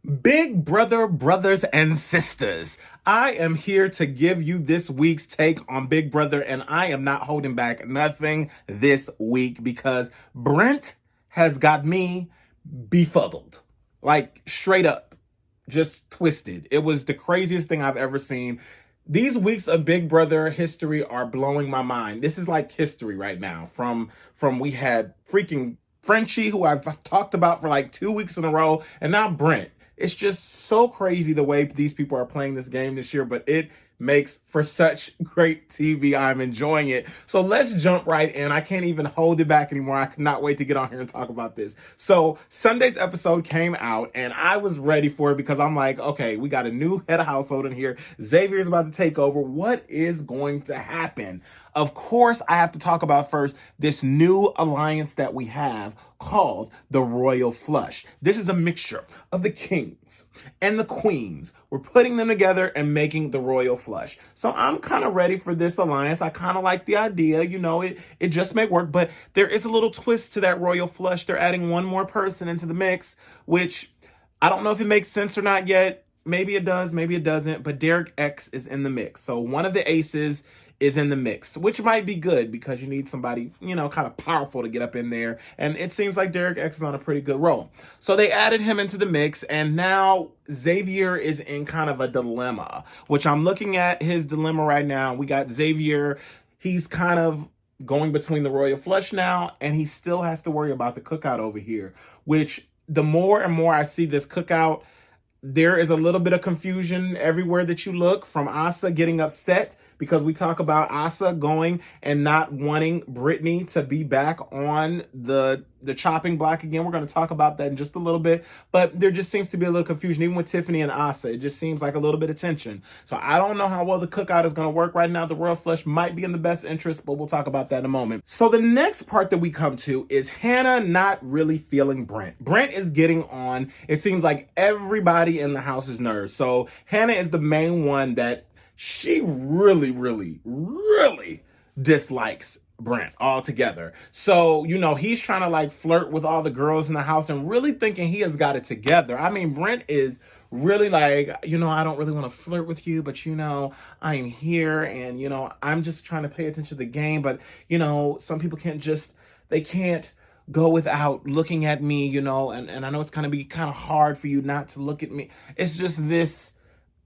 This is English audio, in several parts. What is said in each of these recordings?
Big Brother brothers and sisters, I am here to give you this week's take on Big Brother, and I am not holding back nothing this week because Brent has got me befuddled. Like, straight up, just twisted. It was the craziest thing I've ever seen. These weeks of Big Brother history are blowing my mind. This is like history right now. From we had freaking Frenchie, who I've talked about for like 2 weeks in a row, and now Brent. It's just so crazy the way these people are playing this game this year, but it makes for such great TV. I'm enjoying it. So let's jump right in. I can't even hold it back anymore. I cannot wait to get on here and talk about this. So Sunday's episode came out and I was ready for it because I'm like, okay, we got a new head of household in here. Xavier's about to take over. What is going to happen? Of course, I have to talk about first this new alliance that we have called the Royal Flush. This is a mixture of the kings and the queens. We're putting them together and making the Royal Flush. So I'm kind of ready for this alliance. I kind of like the idea. You know, it just may work, but there is a little twist to that Royal Flush. They're adding one more person into the mix, which I don't know if it makes sense or not yet. Maybe it does, maybe it doesn't, but Derek X is in the mix. So one of the aces is in the mix, which might be good because you need somebody, you know, kind of powerful to get up in there. And it seems like Derek X is on a pretty good roll. So they added him into the mix, and now Xavier is in kind of a dilemma, which I'm looking at his dilemma right now. We got Xavier. He's kind of going between the Royal Flush now, and he still has to worry about the cookout over here, which the more and more I see this cookout, there is a little bit of confusion everywhere that you look, from Asa getting upset because we talk about Asa going and not wanting Brittany to be back on the chopping block again. We're going to talk about that in just a little bit, but there just seems to be a little confusion even with Tiffany and Asa. It just seems like a little bit of tension. So I don't know how well the cookout is going to work right now. The Royal Flush might be in the best interest, but we'll talk about that in a moment. So the next part that we come to is Hannah not really feeling Brent. Brent is getting on, it seems like, everybody in the house's nerves. So Hannah is the main one that she really dislikes Brent altogether. So, you know, he's trying to like flirt with all the girls in the house and really thinking he has got it together. I mean, Brent is really like, you know, I don't really want to flirt with you, but you know, I'm here and, you know, I'm just trying to pay attention to the game. But, you know, some people they can't go without looking at me, you know, and I know it's going to be kind of hard for you not to look at me. It's just this.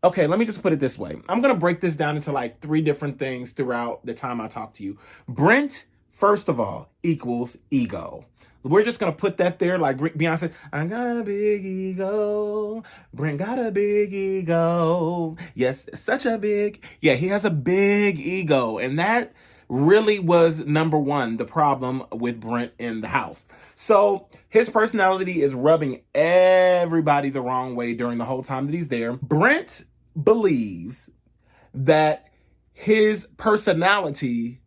Okay, let me just put it this way. I'm going to break this down into like 3 different things throughout the time I talk to you. Brent, first of all, equals ego. We're just going to put that there like Beyonce. I got a big ego. Brent got a big ego. Yes, such a big. Yeah, he has a big ego. And that really was number one, the problem with Brent in the house. So his personality is rubbing everybody the wrong way during the whole time that he's there. Brent believes that his personality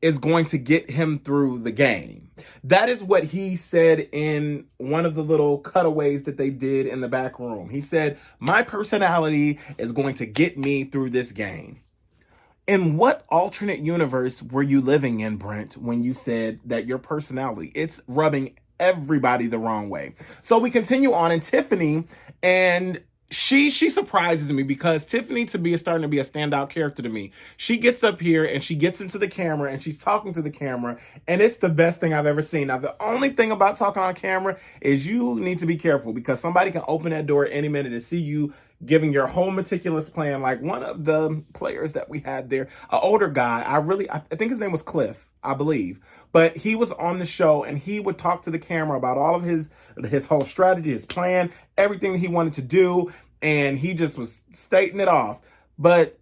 is going to get him through the game. That is what he said in one of the little cutaways that they did in the back room. He said, my personality is going to get me through this game. In what alternate universe were you living in, Brent, when you said that your personality, it's rubbing everybody the wrong way? So we continue on, and Tiffany, and she surprises me because Tiffany is starting to be a standout character to me. She gets up here and she gets into the camera and she's talking to the camera, and it's the best thing I've ever seen. Now, the only thing about talking on camera is you need to be careful because somebody can open that door any minute and see you giving your whole meticulous plan. Like one of the players that we had there, an older guy, I think his name was Cliff, I believe. But he was on the show and he would talk to the camera about all of his whole strategy, his plan, everything that he wanted to do. And he just was stating it off. But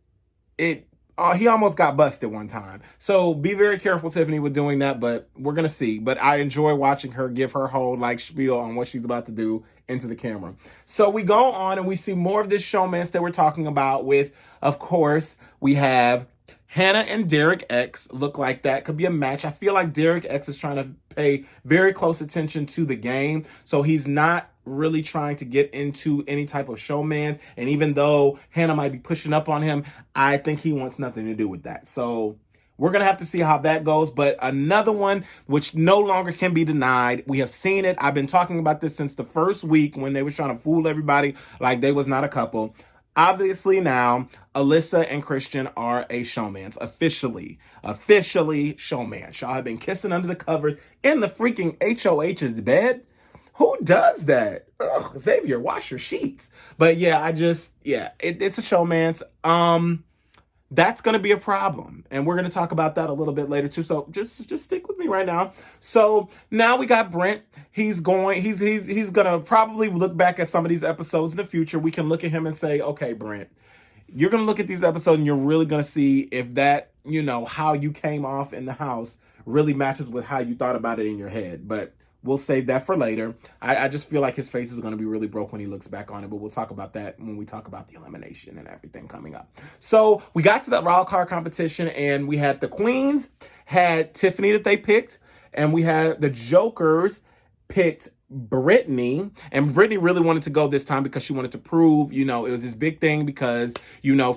he almost got busted one time. So be very careful, Tiffany, with doing that, but we're going to see. But I enjoy watching her give her whole like spiel on what she's about to do into the camera. So we go on and we see more of this showmance that we're talking about with, of course, we have Hannah and Derek X. Look like that could be a match. I feel like Derek X is trying to pay very close attention to the game. So he's not really trying to get into any type of showmance. And even though Hannah might be pushing up on him, I think he wants nothing to do with that. So we're going to have to see how that goes. But another one, which no longer can be denied. We have seen it. I've been talking about this since the first week when they were trying to fool everybody like they was not a couple. Obviously now, Alyssa and Christian are a showmance. Officially showmance. Y'all have been kissing under the covers in the freaking HOH's bed. Who does that? Ugh, Xavier, wash your sheets. But yeah, it's a showmance. That's going to be a problem. And we're going to talk about that a little bit later too. So just stick with me right now. So now we got Brent. He's going to probably look back at some of these episodes in the future. We can look at him and say, okay, Brent, you're going to look at these episodes and you're really going to see if that, how you came off in the house really matches with how you thought about it in your head. But we'll save that for later. I just feel like his face is going to be really broke when he looks back on it, but we'll talk about that when we talk about the elimination and everything coming up. So we got to that wild card competition, and we had the Queens had Tiffany that they picked, and we had the Jokers picked Brittany, and Brittany really wanted to go this time because she wanted to prove, it was this big thing because,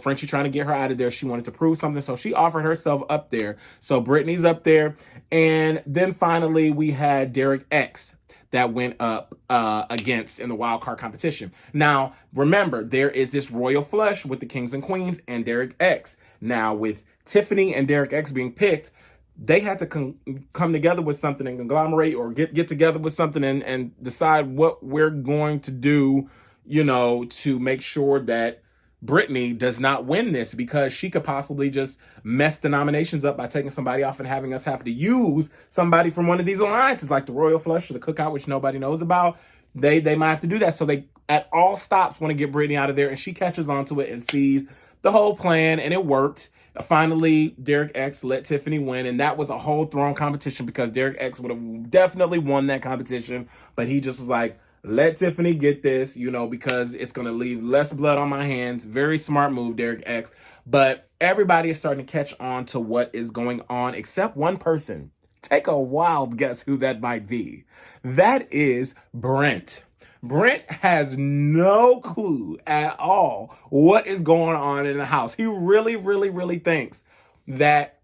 Frenchie trying to get her out of there. She wanted to prove something, so she offered herself up there. So Brittany's up there, and then finally we had Derek X that went up against in the wild card competition. Now, remember, there is this royal flush with the Kings and Queens and Derek X. Now, with Tiffany and Derek X being picked, they had to come together with something and conglomerate or get together with something and decide what we're going to do, to make sure that Brittany does not win this, because she could possibly just mess the nominations up by taking somebody off and having us have to use somebody from one of these alliances, like the Royal Flush or the Cookout, which nobody knows about. They might have to do that. So they, at all stops, want to get Brittany out of there, and she catches onto it and sees the whole plan, and it worked. Finally, Derek X let Tiffany win, and that was a whole thrown competition because Derek X would have definitely won that competition, but he just was like, let Tiffany get this, because it's going to leave less blood on my hands. Very smart move, Derek X. But everybody is starting to catch on to what is going on, except one person. Take a wild guess who that might be. That is Brent. Brent has no clue at all what is going on in the house. He really, really, really thinks that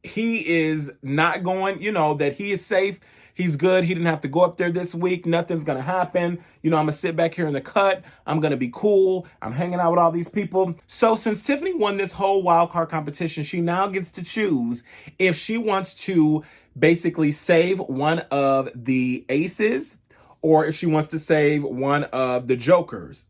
he is not going, that he is safe. He's good. He didn't have to go up there this week. Nothing's going to happen. I'm going to sit back here in the cut. I'm going to be cool. I'm hanging out with all these people. So since Tiffany won this whole wild card competition, she now gets to choose if she wants to basically save one of the aces, or if she wants to save one of the Jokers.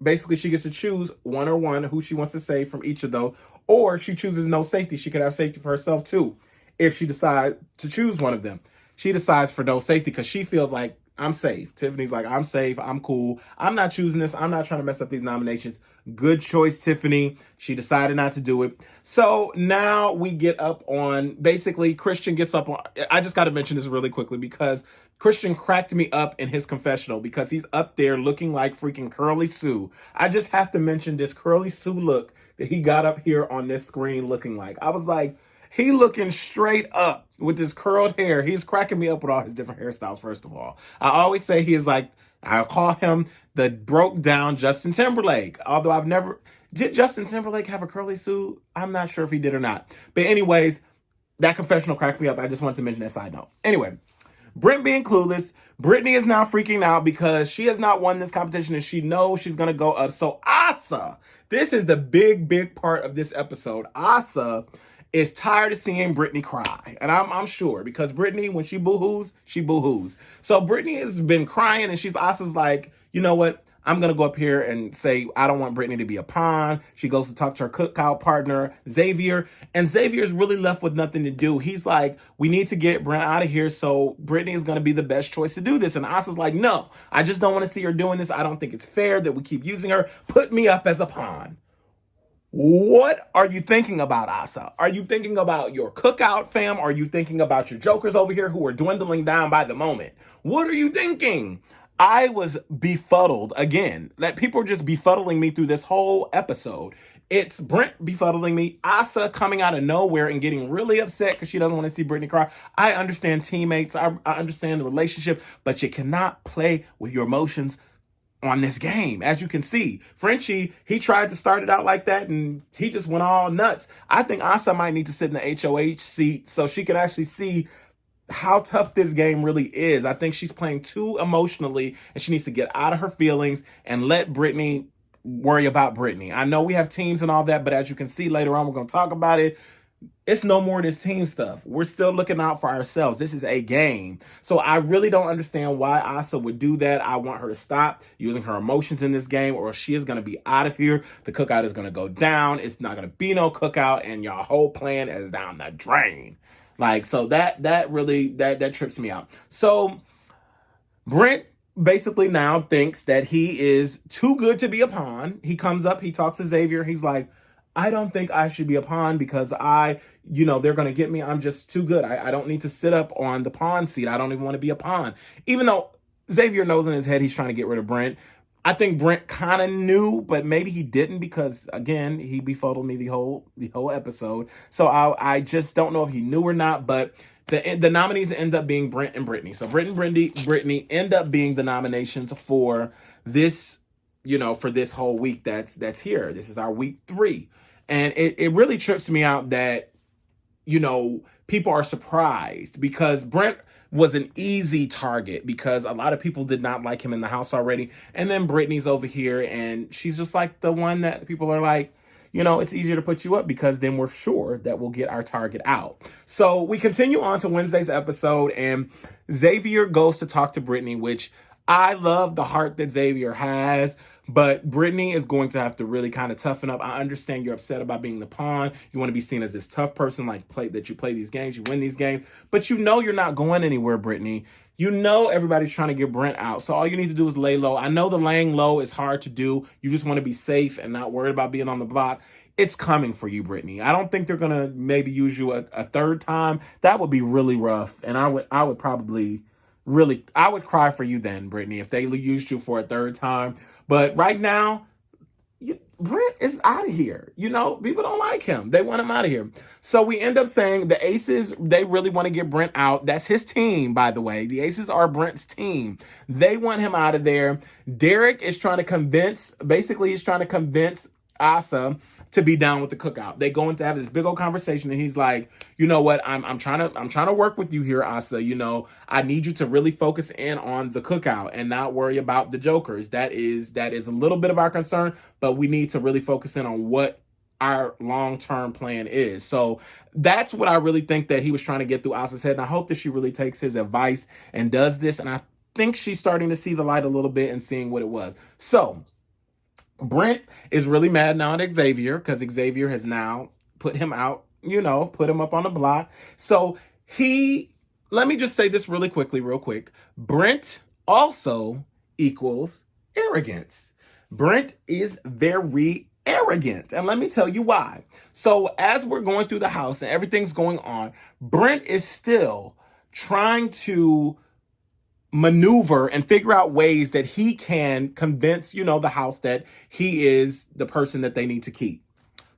Basically, she gets to choose one who she wants to save from each of those. Or if she chooses no safety, she could have safety for herself too, if she decides to choose one of them. She decides for no safety because she feels like, I'm safe. Tiffany's like, I'm safe. I'm cool. I'm not choosing this. I'm not trying to mess up these nominations. Good choice, Tiffany. She decided not to do it. So now we get up on, basically, Christian gets up on, I just got to mention this really quickly because Christian cracked me up in his confessional because he's up there looking like freaking Curly Sue. I just have to mention this Curly Sue look that he got up here on this screen looking like. I was like, he looking straight up with his curled hair. He's cracking me up with all his different hairstyles, first of all. I always say he is like, I call him the broke down Justin Timberlake. Although I've never, did Justin Timberlake have a curly suit? I'm not sure if he did or not. But anyways, that confessional cracked me up. I just wanted to mention that side note. Anyway, Brent being clueless, Brittany is now freaking out because she has not won this competition and she knows she's going to go up. So Asa, this is the big part of this episode. Asa is tired of seeing Brittany cry. And I'm sure because Brittany, when she boo-hoos, she boo-hoos. So Brittany has been crying and Asa's like, you know what? I'm going to go up here and say, I don't want Brittany to be a pawn. She goes to talk to her cookout partner, Xavier. And Xavier's really left with nothing to do. He's like, we need to get Brent out of here. So Brittany is going to be the best choice to do this. And Asa's like, no, I just don't want to see her doing this. I don't think it's fair that we keep using her. Put me up as a pawn. What are you thinking about, Asa? Are you thinking about your cookout fam? Are you thinking about your jokers over here who are dwindling down by the moment? What are you thinking? I was befuddled again. That people are just befuddling me through this whole episode. It's Brent befuddling me, Asa coming out of nowhere and getting really upset because she doesn't want to see Brittany cry. I understand teammates. I understand the relationship, but you cannot play with your emotions on this game. As you can see, Frenchie, he tried to start it out like that and he just went all nuts. I think Asa might need to sit in the HOH seat so she can actually see how tough this game really is. I think she's playing too emotionally and she needs to get out of her feelings and let Brittany worry about Brittany. I know we have teams and all that, but as you can see later on, we're going to talk about it. It's no more this team stuff. We're still looking out for ourselves. This is a game. So I really don't understand why Asa would do that. I want her to stop using her emotions in this game or she is going to be out of here. The cookout is going to go down. It's not going to be no cookout and your whole plan is down the drain. Like, so that really trips me out. So Brent basically now thinks that he is too good to be a pawn. He comes up, he talks to Xavier. He's like, I don't think I should be a pawn because they're going to get me. I'm just too good. I don't need to sit up on the pawn seat. I don't even want to be a pawn. Even though Xavier knows in his head he's trying to get rid of Brent. I think Brent kind of knew, but maybe he didn't because, again, he befuddled me the whole episode. So I just don't know if he knew or not, but the nominees end up being Brent and Brittany. So Brent and Brittany end up being the nominations for this, for this whole week that's here. This is our week 3. And it really trips me out that, people are surprised because Brent was an easy target because a lot of people did not like him in the house already. And then Brittany's over here and she's just like the one that people are like, it's easier to put you up because then we're sure that we'll get our target out. So we continue on to Wednesday's episode and Xavier goes to talk to Brittany, which I love the heart that Xavier has. But Brittany is going to have to really kind of toughen up. I understand you're upset about being the pawn. You want to be seen as this tough person, that you play these games, you win these games. But you're not going anywhere, Brittany. Everybody's trying to get Brent out. So all you need to do is lay low. I know the laying low is hard to do. You just want to be safe and not worried about being on the block. It's coming for you, Brittany. I don't think they're going to maybe use you a third time. That would be really rough. And I would probably I would cry for you then, Brittany, if they used you for a third time. But right now, Brent is out of here. People don't like him. They want him out of here. So we end up saying the Aces, they really want to get Brent out. That's his team, by the way. The Aces are Brent's team. They want him out of there. Derek is trying to convince Asa to be down with the cookout. They go in to have this big old conversation and he's like, you know what? I'm trying to work with you here, Asa. I need you to really focus in on the cookout and not worry about the jokers. That is a little bit of our concern, but we need to really focus in on what our long-term plan is. So that's what I really think that he was trying to get through Asa's head. And I hope that she really takes his advice and does this. And I think she's starting to see the light a little bit and seeing what it was. So Brent is really mad now at Xavier because Xavier has now put him out, put him up on the block. So let me just say this real quick. Brent also equals arrogance. Brent is very arrogant. And let me tell you why. So as we're going through the house and everything's going on, Brent is still trying to maneuver and figure out ways that he can convince, the house that he is the person that they need to keep.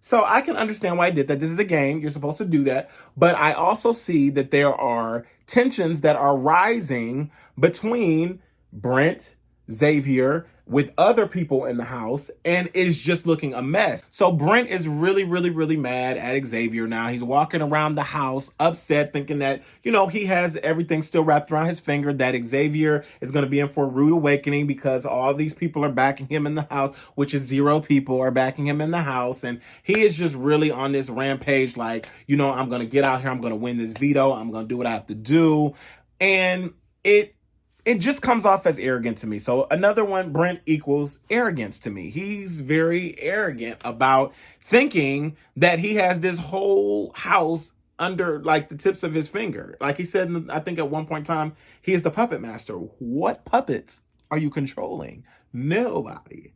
So I can understand why I did that. This is a game. You're supposed to do that. But I also see that there are tensions that are rising between Brent, Xavier, with other people in the house, and is just looking a mess. So Brent is really, really, really mad at Xavier now. He's walking around the house upset, thinking that, he has everything still wrapped around his finger, that Xavier is going to be in for a rude awakening because all these people are backing him in the house, which is 0 people are backing him in the house. And he is just really on this rampage like, I'm going to get out here. I'm going to win this veto. I'm going to do what I have to do. And it just comes off as arrogant to me. So another one, Brent equals arrogance to me. He's very arrogant about thinking that he has this whole house under the tips of his finger. Like he said, I think at one point in time, he is the puppet master. What puppets are you controlling? Nobody,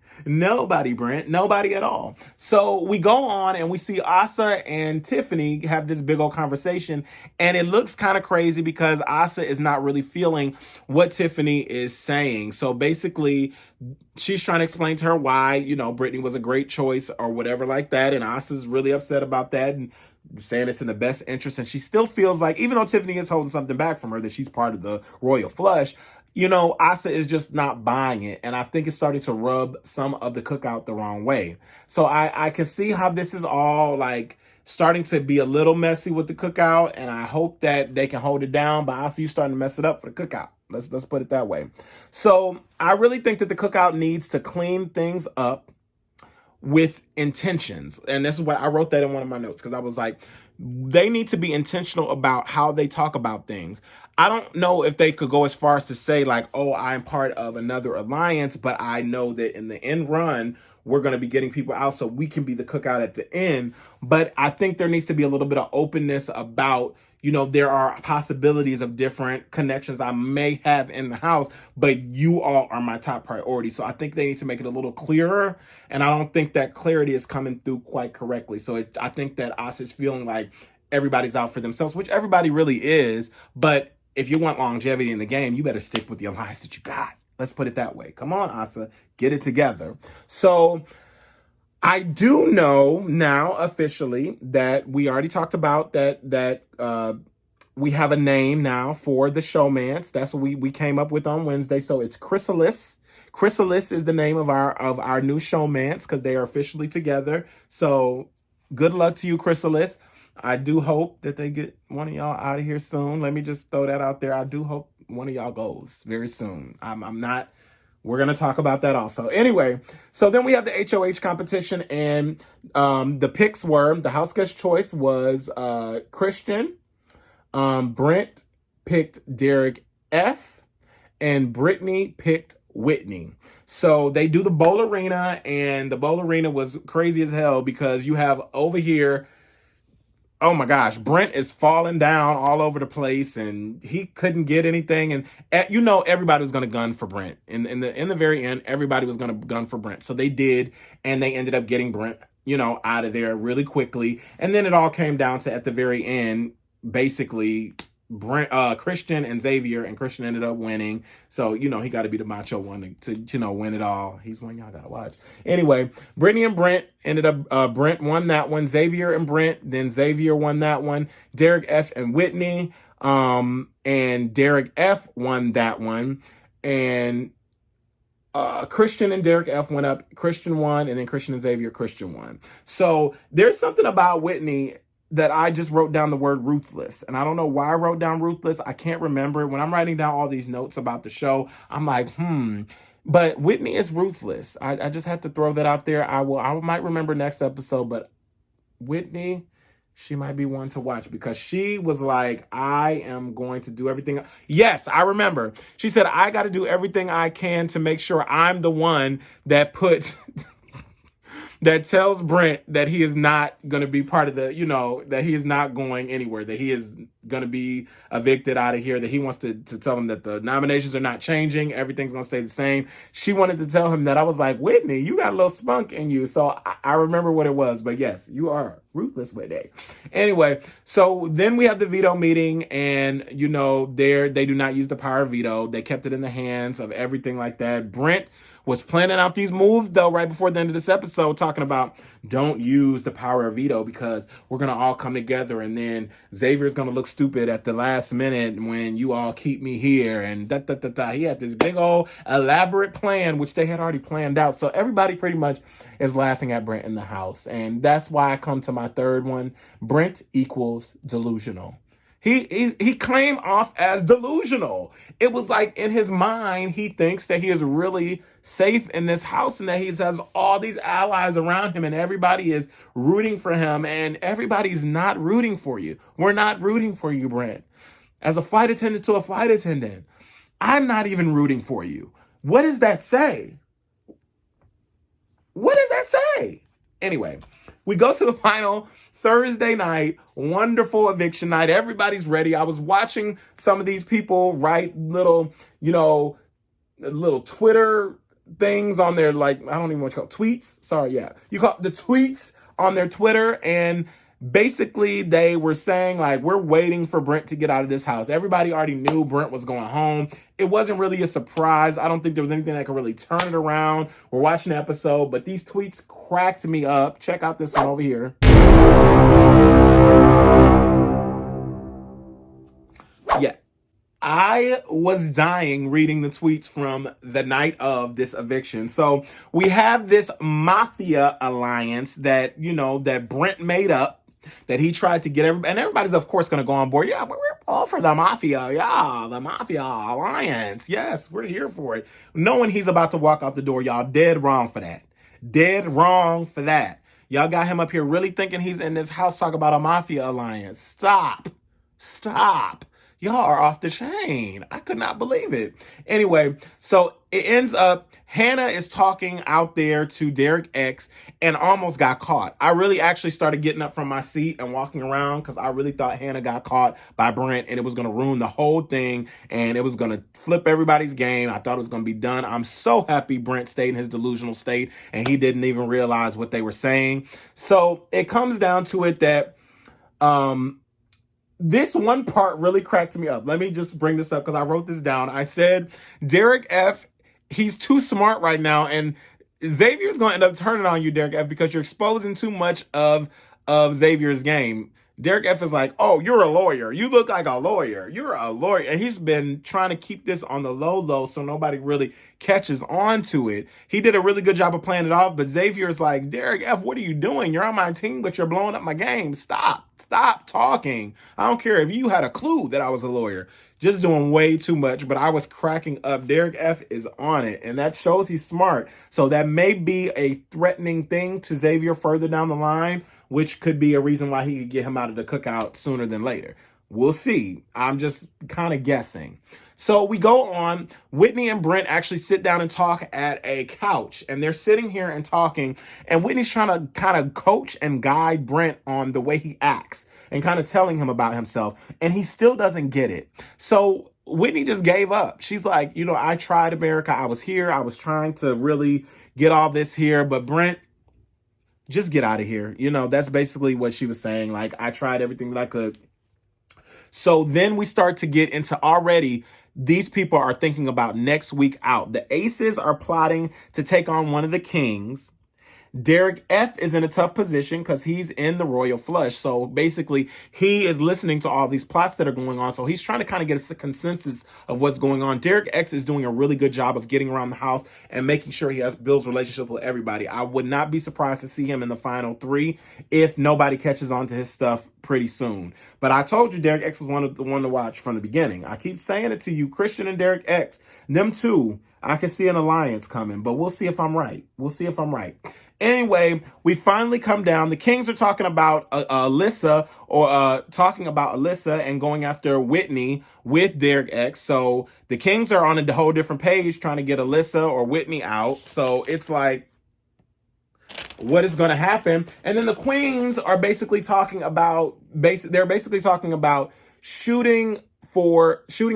Brent, nobody at all. So we go on and we see Asa and Tiffany have this big old conversation, and it looks kind of crazy because Asa is not really feeling what Tiffany is saying. So basically, she's trying to explain to her why, Brittany was a great choice or whatever like that. And Asa's really upset about that and saying it's in the best interest. And she still feels like, even though Tiffany is holding something back from her, that she's part of the royal flush, Asa is just not buying it. And I think it's starting to rub some of the cookout the wrong way. So I can see how this is all like starting to be a little messy with the cookout. And I hope that they can hold it down. But I see you starting to mess it up for the cookout. Let's put it that way. So I really think that the cookout needs to clean things up with intentions. And this is what I wrote that in one of my notes, because I was like, they need to be intentional about how they talk about things. I don't know if they could go as far as to say like, oh, I'm part of another alliance, but I know that in the end run, we're going to be getting people out so we can be the cookout at the end. But I think there needs to be a little bit of openness about, there are possibilities of different connections I may have in the house, but you all are my top priority. So I think they need to make it a little clearer. And I don't think that clarity is coming through quite correctly. So I think that Us is feeling like everybody's out for themselves, which everybody really is. But if you want longevity in the game, you better stick with the alliance that you got. Let's put it that way. Come on, Asa, get it together. So I do know now officially that we already talked about that we have a name now for the showmance. That's what we came up with on Wednesday. So it's Chrysalis. Chrysalis is the name of our new showmance because they are officially together. So good luck to you, Chrysalis. I do hope that they get one of y'all out of here soon. Let me just throw that out there. I do hope one of y'all goes very soon. I'm not. We're going to talk about that also. Anyway, so then we have the HOH competition, and the picks were, the house guest choice was Christian. Brent picked Derek F. And Brittany picked Whitney. So they do the bowl arena, and the bowl arena was crazy as hell because you have over here, oh my gosh, Brent is falling down all over the place, and he couldn't get anything. And everybody was going to gun for Brent. In the very end, everybody was going to gun for Brent. So they did, and they ended up getting Brent, out of there really quickly. And then it all came down to, at the very end, basically Brent, Christian and Xavier, and Christian ended up winning. So, he got to be the macho one to win it all. He's one y'all got to watch. Anyway, Brittany and Brent ended up, Brent won that one. Xavier and Brent, then Xavier won that one. Derek F and Whitney, and Derek F won that one. And Christian and Derek F went up. Christian won, and then Christian and Xavier, Christian won. So there's something about Whitney that I just wrote down the word ruthless. And I don't know why I wrote down ruthless. I can't remember. When I'm writing down all these notes about the show, I'm like, But Whitney is ruthless. I just had to throw that out there. I might remember next episode, but Whitney, she might be one to watch because she was like, I am going to do everything. Yes, I remember. She said, I got to do everything I can to make sure I'm the one that puts... that tells Brent that he is not going to be part of the, that he is not going anywhere, that he is going to be evicted out of here, that he wants to tell him that the nominations are not changing, everything's going to stay the same. She wanted to tell him that. I was like, Whitney, you got a little spunk in you. So I remember what it was, but yes, you are ruthless, Whitney. Anyway, so then we have the veto meeting, and, they do not use the power of veto. They kept it in the hands of everything like that. Brent was planning out these moves, though, right before the end of this episode, talking about don't use the power of veto because we're going to all come together, and then Xavier's going to look stupid at the last minute when you all keep me here, and da-da-da-da. He had this big old elaborate plan, which they had already planned out. So everybody pretty much is laughing at Brent in the house, and that's why I come to my third one. Brent equals delusional. He came off as delusional. It was like in his mind, he thinks that he is really safe in this house and that he has all these allies around him and everybody is rooting for him, and everybody's not rooting for you. We're not rooting for you, Brent. As a flight attendant to a flight attendant, I'm not even rooting for you. What does that say? What does that say? Anyway, we go to the final Thursday night, wonderful eviction night. Everybody's ready. I was watching some of these people write little Twitter things on their, I don't even want to call it tweets. Sorry, yeah. You call it the tweets on their Twitter, and basically they were saying, we're waiting for Brent to get out of this house. Everybody already knew Brent was going home. It wasn't really a surprise. I don't think there was anything that could really turn it around. We're watching the episode, but these tweets cracked me up. Check out this one over here. Yeah. I was dying reading the tweets from the night of this eviction. So we have this mafia alliance that, that Brent made up, that he tried to get everybody, and everybody's of course going to go on board. Yeah, we're all for the mafia. Yeah, the mafia alliance. Yes, we're here for it. Knowing he's about to walk out the door, y'all dead wrong for that. Dead wrong for that. Y'all got him up here really thinking he's in this house talk about a mafia alliance. Stop. Stop. Y'all are off the chain. I could not believe it. Anyway, so it ends up Hannah is talking out there to Derek X and almost got caught. I really actually started getting up from my seat and walking around because I really thought Hannah got caught by Brent and it was going to ruin the whole thing and it was going to flip everybody's game. I thought it was going to be done. I'm so happy Brent stayed in his delusional state and he didn't even realize what they were saying. So it comes down to it that this one part really cracked me up. Let me just bring this up because I wrote this down. I said, Derek F., he's too smart right now, and Xavier's going to end up turning on you, Derek F., because you're exposing too much of Xavier's game. Derek F. is like, oh, you're a lawyer. You look like a lawyer. You're a lawyer. And he's been trying to keep this on the low so nobody really catches on to it. He did a really good job of playing it off, but Xavier's like, Derek F., what are you doing? You're on my team, but you're blowing up my game. Stop talking. I don't care if you had a clue that I was a lawyer. Just doing way too much, but I was cracking up. Derek F. is on it, and that shows he's smart. So that may be a threatening thing to Xavier further down the line, which could be a reason why he could get him out of the cookout sooner than later. We'll see. I'm just kind of guessing. So we go on. Whitney and Brent actually sit down and talk at a couch, and they're sitting here and talking, and Whitney's trying to kind of coach and guide Brent on the way he acts and kind of telling him about himself, and he still doesn't get it. So Whitney just gave up. She's like, I tried America. I was here. I was trying to really get all this here, but Brent, just get out of here. That's basically what she was saying. Like, I tried everything that I could. So then we start to get into already these people are thinking about next week out. The Aces are plotting to take on one of the Kings. Derek F. is in a tough position because he's in the royal flush. So basically, he is listening to all these plots that are going on. So he's trying to kind of get a consensus of what's going on. Derek X is doing a really good job of getting around the house and making sure he builds relationship with everybody. I would not be surprised to see him in the final 3 if nobody catches on to his stuff pretty soon. But I told you Derek X is the one to watch from the beginning. I keep saying it to you, Christian and Derek X, them two, I can see an alliance coming, but we'll see if I'm right. Anyway, we finally come down. The Kings are talking about Alyssa and going after Whitney with Derek X. So the Kings are on a whole different page trying to get Alyssa or Whitney out. So it's like, what is going to happen? And then the Queens are basically talking about shooting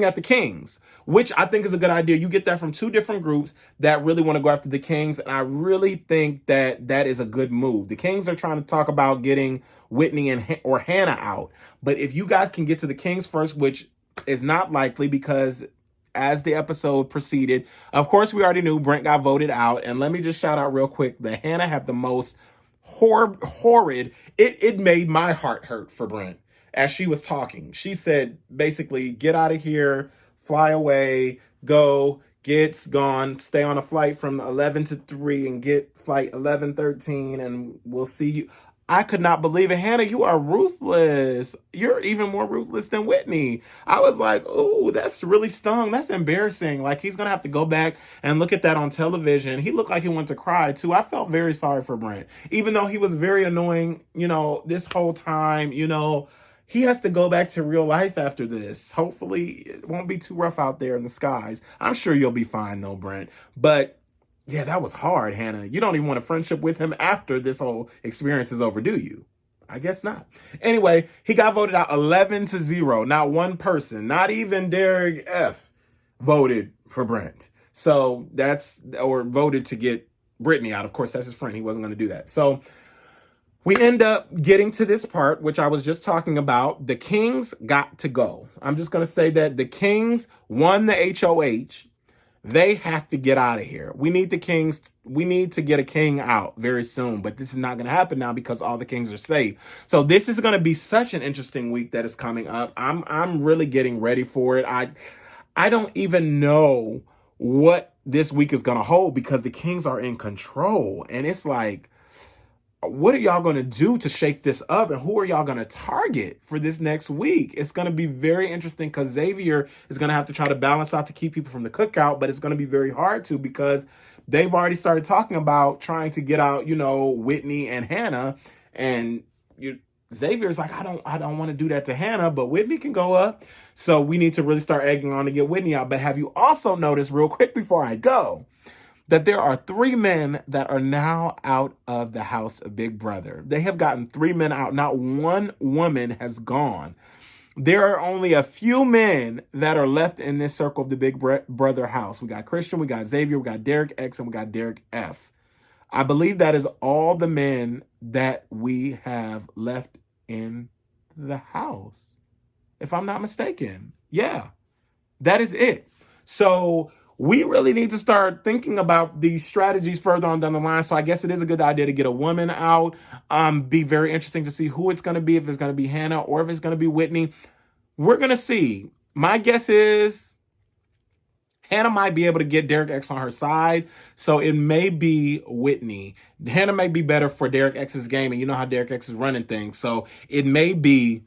at the Kings, which I think is a good idea. You get that from 2 different groups that really want to go after the Kings, and I really think that is a good move. The Kings are trying to talk about getting Whitney or Hannah out, but if you guys can get to the Kings first, which is not likely because as the episode proceeded, of course, we already knew Brent got voted out, and let me just shout out real quick that Hannah had the most horrid, it made my heart hurt for Brent. As she was talking, she said, basically, get out of here, fly away, go, gets gone, stay on a flight from 11 to 3 and get flight 11:13, and we'll see you. I could not believe it. Hannah, you are ruthless. You're even more ruthless than Whitney. I was like, oh, that's really stung. That's embarrassing. Like, he's going to have to go back and look at that on television. He looked like he wanted to cry, too. I felt very sorry for Brent. Even though he was very annoying, this whole time, he has to go back to real life after this. Hopefully, it won't be too rough out there in the skies. I'm sure you'll be fine, though, Brent. But yeah, that was hard, Hannah. You don't even want a friendship with him after this whole experience is over, do you? I guess not. Anyway, he got voted out 11-0. Not one person, not even Derek F., voted for Brent. So or voted to get Brittany out. Of course, that's his friend. He wasn't going to do that. So we end up getting to this part, which I was just talking about. The Kings got to go. I'm just going to say that the Kings won the HOH. They have to get out of here. We need the kings. We need to get a king out very soon, but this is not going to happen now because all the kings are safe. So this is going to be such an interesting week that is coming up. I'm really getting ready for it. I don't even know what this week is going to hold because the kings are in control, and it's like, what are y'all going to do to shake this up, and who are y'all going to target for this next week? It's going to be very interesting because Xavier is going to have to try to balance out to keep people from the cookout, but it's going to be very hard to because they've already started talking about trying to get out, Whitney and Hannah, and Xavier's like, I don't want to do that to Hannah, but Whitney can go up. So we need to really start egging on to get Whitney out. But have you also noticed, real quick before I go, that there are 3 men that are now out of the house of Big Brother? They have gotten 3 men out. Not one woman has gone. There are only a few men that are left in this circle of the Big Brother house. We got Christian, we got Xavier, we got Derek X, and we got Derek F. I believe that is all the men that we have left in the house, if I'm not mistaken. Yeah, that is it. So we really need to start thinking about these strategies further on down the line. So I guess it is a good idea to get a woman out. Be very interesting to see who it's going to be, if it's going to be Hannah or if it's going to be Whitney. We're going to see. My guess is Hannah might be able to get Derek X on her side, so it may be Whitney. Hannah may be better for Derek X's game, and you know how Derek X is running things. So it may be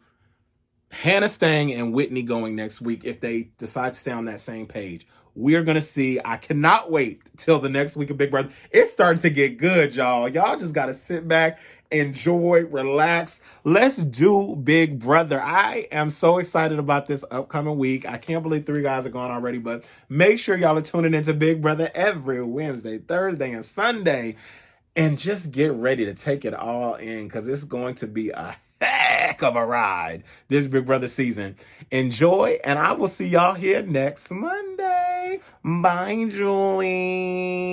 Hannah staying and Whitney going next week if they decide to stay on that same page. We're going to see. I cannot wait till the next week of Big Brother. It's starting to get good, y'all. Y'all just got to sit back, enjoy, relax. Let's do Big Brother. I am so excited about this upcoming week. I can't believe 3 guys are gone already, but make sure y'all are tuning into Big Brother every Wednesday, Thursday, and Sunday. And just get ready to take it all in because it's going to be a heck of a ride this Big Brother season. Enjoy, and I will see y'all here next Monday. Bye, Julie.